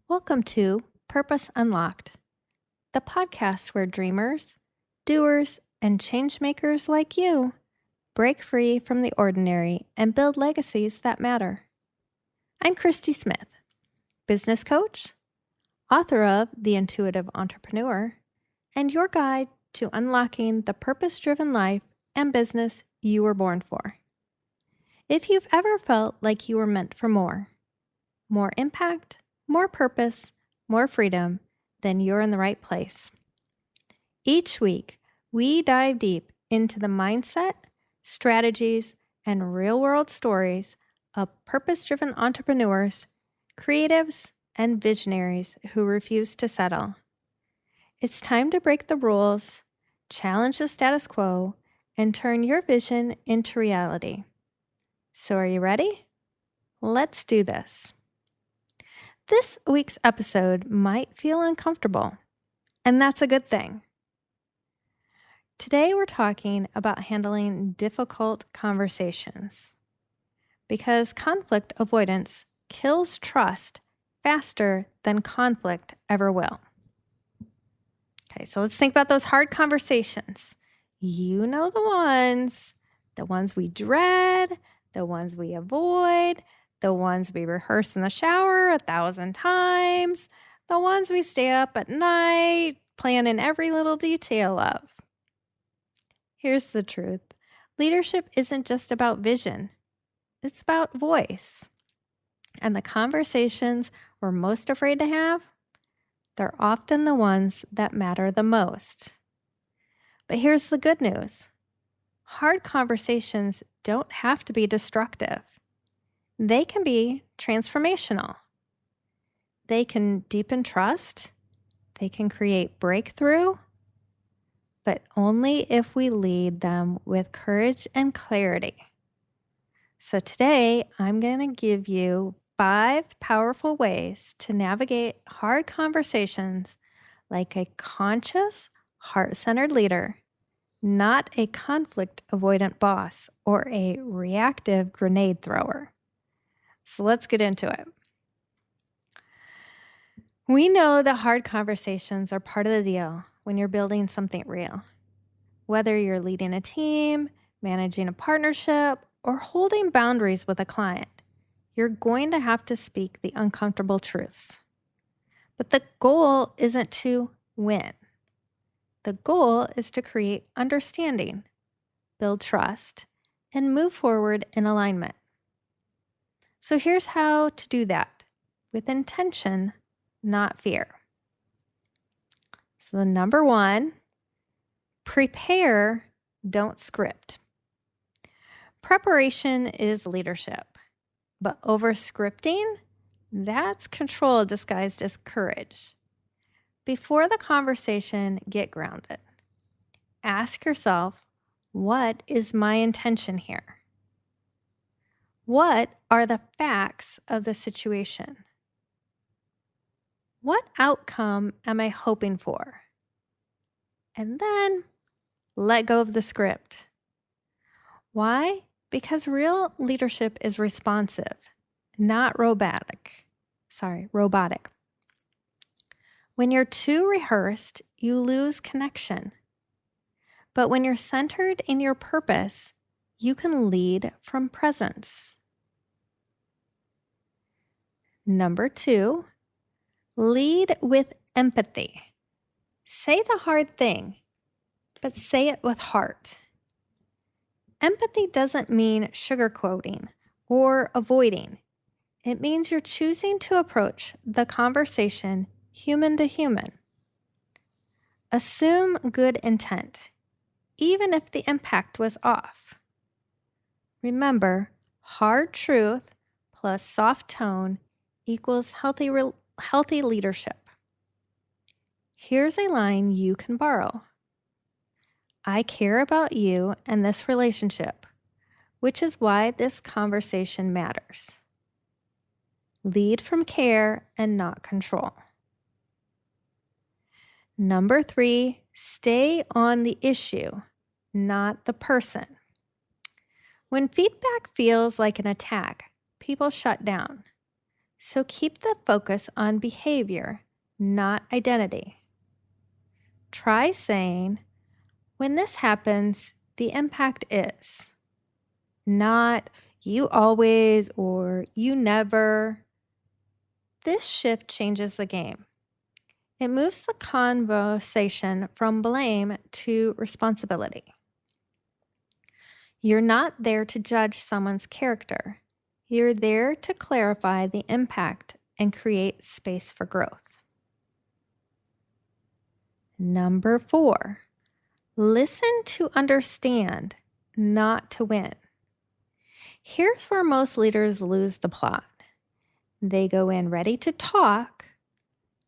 Welcome to Purpose Unlocked, the podcast where dreamers, doers, and changemakers like you break free from the ordinary and build legacies that matter. I'm Christy Smith, business coach, author of The Intuitive Entrepreneur, and your guide to unlocking the purpose-driven life and business you were born for. If you've ever felt like you were meant for more impact, more purpose, more freedom, then you're in the right place. Each week, we dive deep into the mindset, strategies, and real-world stories of purpose-driven entrepreneurs, creatives, and visionaries who refuse to settle. It's time to break the rules, challenge the status quo, and turn your vision into reality. So are you ready? Let's do this. This week's episode might feel uncomfortable, and that's a good thing. Today we're talking about handling difficult conversations because conflict avoidance kills trust faster than conflict ever will. Okay, so let's think about those hard conversations. You know the ones we dread, the ones we avoid, the ones we rehearse in the shower 1,000 times, the ones we stay up at night planning every little detail of. Here's the truth. Leadership isn't just about vision. It's about voice. And the conversations we're most afraid to have, they're often the ones that matter the most. But here's the good news. Hard conversations don't have to be destructive. They can be transformational. They can deepen trust. They can create breakthrough, but only if we lead them with courage and clarity. So today, I'm going to give you 5 powerful ways to navigate hard conversations like a conscious, heart-centered leader, not a conflict-avoidant boss or a reactive grenade thrower. So let's get into it. We know that hard conversations are part of the deal when you're building something real. Whether you're leading a team, managing a partnership, or holding boundaries with a client, you're going to have to speak the uncomfortable truths. But the goal isn't to win. The goal is to create understanding, build trust, and move forward in alignment. So here's how to do that with intention, not fear. So the number 1, prepare, don't script. Preparation is leadership, but over-scripting, that's control disguised as courage. Before the conversation, get grounded. Ask yourself, what is my intention here? What are the facts of the situation? What outcome am I hoping for? And then let go of the script. Why? Because real leadership is responsive, not robotic. When you're too rehearsed, you lose connection. But when you're centered in your purpose, you can lead from presence. Number 2, lead with empathy. Say the hard thing, but say it with heart. Empathy doesn't mean sugarcoating or avoiding. It means you're choosing to approach the conversation human to human. Assume good intent, even if the impact was off. Remember, hard truth plus soft tone equals healthy leadership. Here's a line you can borrow. I care about you and this relationship, which is why this conversation matters. Lead from care and not control. Number 3, stay on the issue, not the person. When feedback feels like an attack, people shut down. So keep the focus on behavior, not identity. Try saying, when this happens, the impact is, not you always or you never. This shift changes the game. It moves the conversation from blame to responsibility. You're not there to judge someone's character. You're there to clarify the impact and create space for growth. Number 4, listen to understand, not to win. Here's where most leaders lose the plot. They go in ready to talk,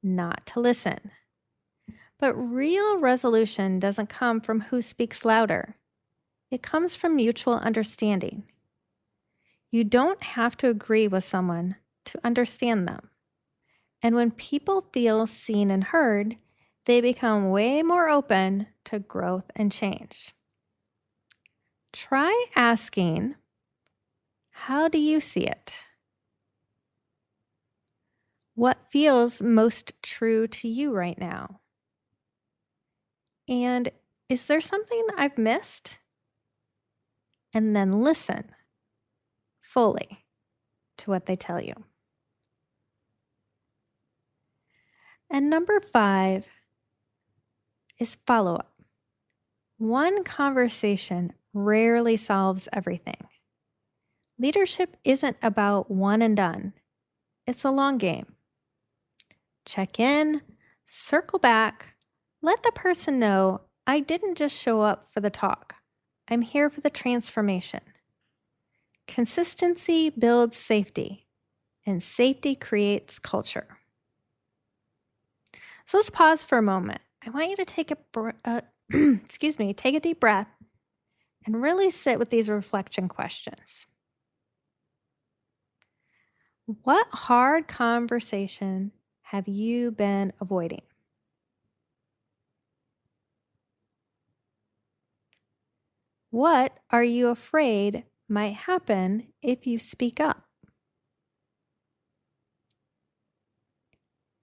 not to listen. But real resolution doesn't come from who speaks louder. It comes from mutual understanding. You don't have to agree with someone to understand them. And when people feel seen and heard, they become way more open to growth and change. Try asking, how do you see it? What feels most true to you right now? And is there something I've missed? And then listen fully to what they tell you. And number 5 is follow-up. One conversation rarely solves everything. Leadership isn't about one and done. It's a long game. Check in, circle back, let the person know I didn't just show up for the talk. I'm here for the transformation. Consistency builds safety, and safety creates culture. So let's pause for a moment. I want you to take a deep breath and really sit with these reflection questions. What hard conversation have you been avoiding? What are you afraid might happen if you speak up?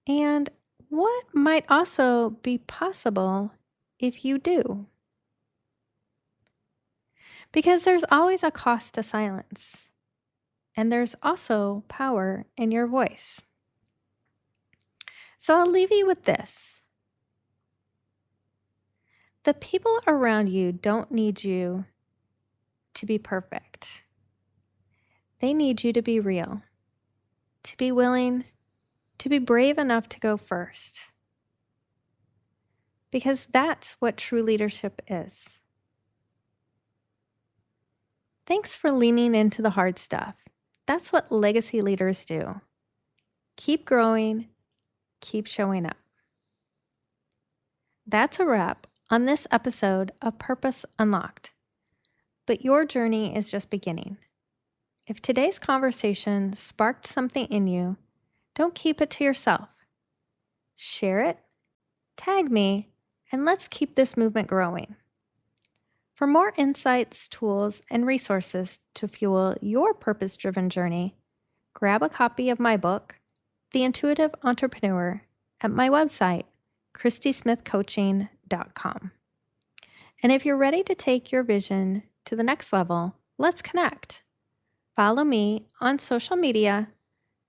And what might also be possible if you do? Because there's always a cost to silence, and there's also power in your voice. So I'll leave you with this. The people around you don't need you to be perfect. They need you to be real, to be willing, to be brave enough to go first. Because that's what true leadership is. Thanks for leaning into the hard stuff. That's what legacy leaders do. Keep growing, keep showing up. That's a wrap on this episode of Purpose Unlocked. But your journey is just beginning. If today's conversation sparked something in you, don't keep it to yourself. Share it, tag me, and let's keep this movement growing. For more insights, tools, and resources to fuel your purpose-driven journey, grab a copy of my book, The Intuitive Entrepreneur, at my website, christysmithcoaching.com. And if you're ready to take your vision to the next level, let's connect. Follow me on social media,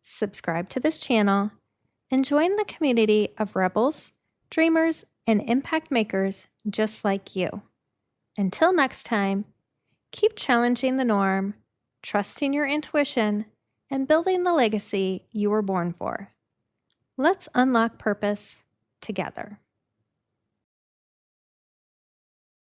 subscribe to this channel, and join the community of rebels, dreamers, and impact makers just like you. Until next time, keep challenging the norm, trusting your intuition, and building the legacy you were born for. Let's unlock purpose together.